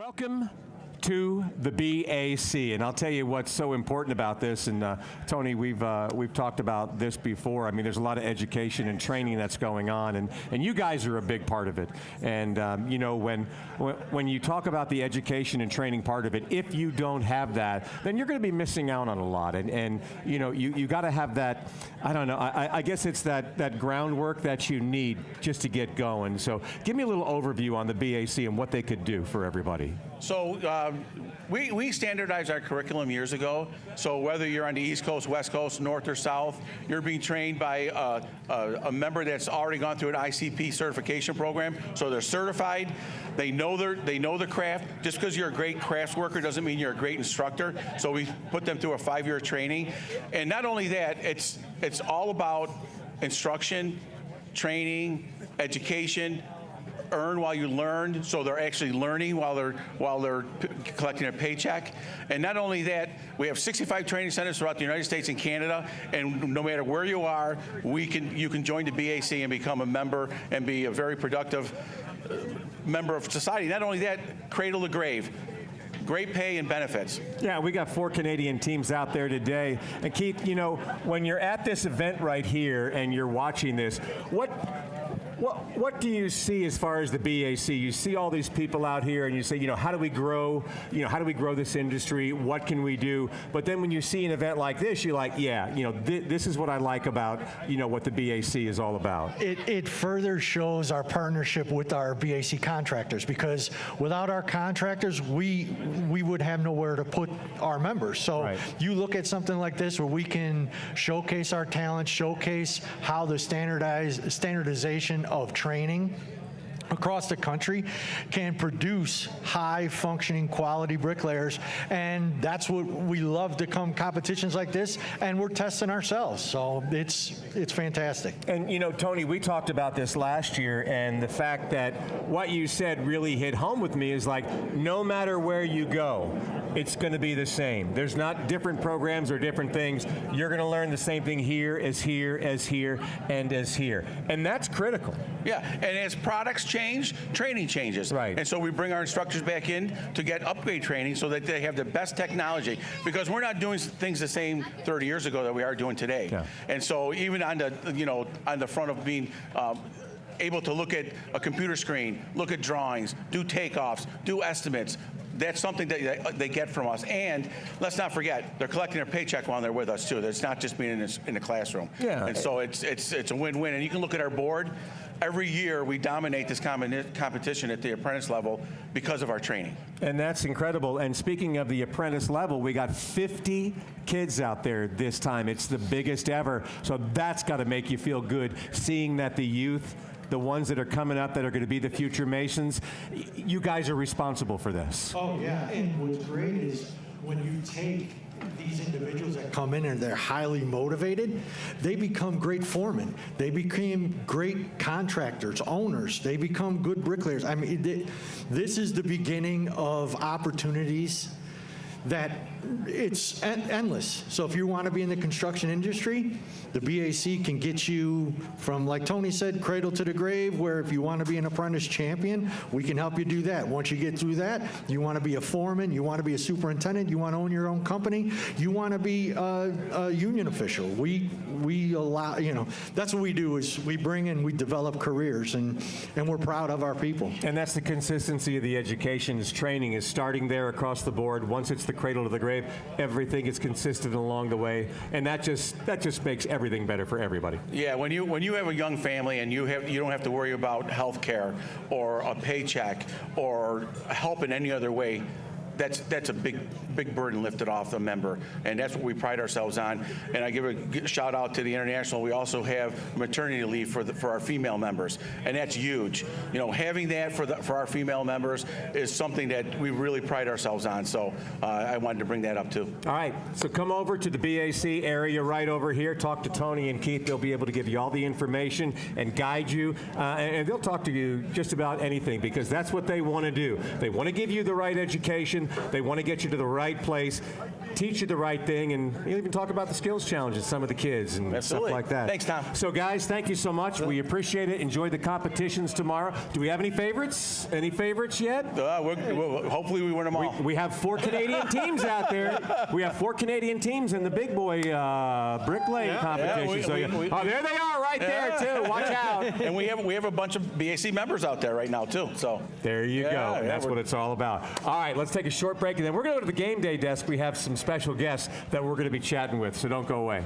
Welcome to the BAC, and I'll tell you what's so important about this. And Tony, we've talked about this before. I mean, there's a lot of education and training that's going on, and you guys are a big part of it. And you know, when you talk about the education and training part of it, if you don't have that, then you're going to be missing out on a lot. And you know, you got to have that. I don't know. I guess it's that groundwork that you need just to get going. So, give me a little overview on the BAC and what they could do for everybody. So we standardized our curriculum years ago. So whether you're on the East Coast, West Coast, North or South, you're being trained by a member that's already gone through an ICP certification program. So they're certified. They know the craft. Just because you're a great crafts worker doesn't mean you're a great instructor. So we put them through a 5-year training. And not only that, it's all about instruction, training, education. Earn while you learn, so they're actually learning while they're collecting a paycheck. And not only that, we have 65 training centers throughout the United States and Canada, and no matter where you are, you can join the BAC and become a member and be a very productive member of society. Not only that, cradle to grave. Great pay and benefits. Yeah, we got 4 Canadian teams out there today. And Keith, you know, when you're at this event right here and you're watching this, what do you see as far as the BAC? You see all these people out here and you say, you know, how do we grow? You know, how do we grow this industry? What can we do? But then when you see an event like this, you're like, yeah, you know, this is what I like about, you know, what the BAC is all about. It further shows our partnership with our BAC contractors, because without our contractors, we would have nowhere to put our members. So right. You look at something like this where we can showcase our talent, showcase how the standardization of training across the country can produce high-functioning quality bricklayers, and that's what we love to come competitions like this, and we're testing ourselves, so it's fantastic. And you know, Tony, we talked about this last year, and the fact that what you said really hit home with me is like, no matter where you go, it's going to be the same. There's not different programs or different things. You're going to learn the same thing here, as here, as here, and as here. And that's critical. Yeah, and as products change, training changes. Right. And so we bring our instructors back in to get upgrade training so that they have the best technology. Because we're not doing things the same 30 years ago that we are doing today. Yeah. And so even on the, you know, on the front of being able to look at a computer screen, look at drawings, do takeoffs, do estimates, that's something that they get from us. And let's not forget, they're collecting their paycheck while they're with us too. It's not just being in the classroom. Yeah. And so it's a win-win. And you can look at our board. Every year we dominate this competition at the apprentice level because of our training. And that's incredible. And speaking of the apprentice level, we got 50 kids out there this time. It's the biggest ever. So that's got to make you feel good, seeing that the youth, the ones that are coming up that are going to be the future Masons, you guys are responsible for this. Oh, yeah. And what's great is when you take these individuals that come in and they're highly motivated, they become great foremen. They become great contractors, owners. They become good bricklayers. I mean, this is the beginning of opportunities that it's endless. So if you want to be in the construction industry, the BAC can get you from, like Tony said, cradle to the grave, where if you want to be an apprentice champion, we can help you do that. Once you get through that, you want to be a foreman, you want to be a superintendent, you want to own your own company, you want to be a union official. We allow, you know, that's what we do, is we bring in, we develop careers, and we're proud of our people. And that's the consistency of the education, is training is starting there across the board. Once it's the cradle to the grave, everything is consistent along the way, and that just makes everything better for everybody. Yeah, when you have a young family and you don't have to worry about health care or a paycheck or help in any other way, that's a big burden lifted off the member, and that's what we pride ourselves on. And I give a shout out to the International. We also have maternity leave for our female members, and that's huge. You know, having that for our female members is something that we really pride ourselves on. So I wanted to bring that up too. All right, so come over to the BAC area right over here. Talk to Tony and Keith. They'll be able to give you all the information and guide you, and they'll talk to you just about anything, because that's what they want to do. They want to give you the right education. They want to get you to the right place. teach you the right thing, and you'll even talk about the skills challenges, some of the kids and Absolutely. stuff like that. Thanks, Tom. So, guys, thank you so much. We appreciate it. Enjoy the competitions tomorrow. Do we have any favorites? Any favorites yet? Hopefully we win them all. We have 4 Canadian teams out there. We have 4 Canadian teams in the big boy brick lane competition. There they are right there, too. Watch out. And we have a bunch of BAC members out there right now, too. So there you go. That's what it's all about. All right, let's take a short break, and then we're going to go to the game day desk. We have some special guests that we're going to be chatting with, so don't go away.